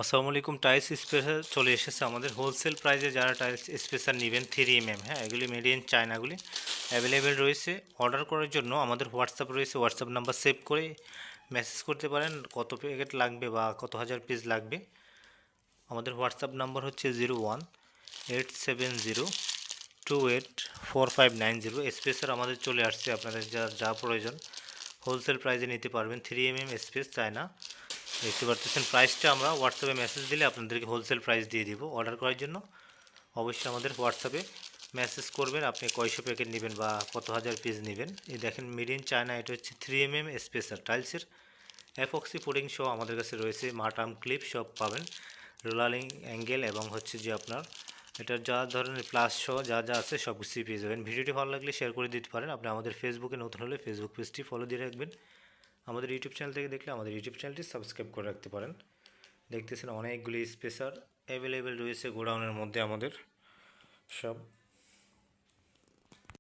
আসসালামু আলাইকুম। Tiles special চলে এসেছে আমাদের হোলসেল প্রাইসে। যারা টাইলস স্পেশাল নেবেন 3mm, হ্যাঁ, এগুলি মেড ইন চায়নাগুলি অ্যাভেলেবেল রয়েছে। অর্ডার করার জন্য আমাদের হোয়াটসঅ্যাপ রয়েছে, হোয়াটসঅ্যাপ নাম্বার সেভ করে মেসেজ করতে পারেন কত প্যাকেট লাগবে বা কত হাজার পিস লাগবে। আমাদের হোয়াটসঅ্যাপ নাম্বার হচ্ছে 0187028459 স্পেসার আমাদের চলে আসছে। আপনাদের যা যা প্রয়োজন হোলসেল প্রাইসে নিতে পারবেন। 3mm স্পেস চায়না দেখতে পারতেছেন। প্রাইসটা আমরা হোয়াটসঅ্যাপে মেসেজ দিলে আপনাদেরকে হোলসেল প্রাইস দিয়ে দিব। অর্ডার করার জন্য অবশ্যই আমাদের হোয়াটসঅ্যাপে মেসেজ করবেন আপনি কয়শো প্যাকেট নেবেন বা কত হাজার পিস নেবেন। এই দেখেন মেড ইন চায়না, এটা হচ্ছে 3mm স্পেসার টাইলসের এফঅক্সি পুডিং সহ আমাদের কাছে রয়েছে। মাটাম ক্লিপ সব পাবেন, রোলারিং অ্যাঙ্গেল এবং হচ্ছে যে আপনার এটার যা ধরনের প্লাস সহ যা যা আছে সব কিছুই পেয়ে যাবেন। ভিডিওটি ভালো লাগলে শেয়ার করে দিতে পারেন। আপনি আমাদের ফেসবুকে নতুন হলে ফেসবুক পেজটি ফলো দিয়ে রাখবেন। আমাদের ইউটিউব চ্যানেল থেকে দেখলে আমাদের ইউটিউব চ্যানেলটি সাবস্ক্রাইব করে রাখতে পারেন। দেখতেছেন অনেকগুলি স্পেসার অ্যাভেলেবেল রয়েছে গোডাউনের মধ্যে আমাদের সব।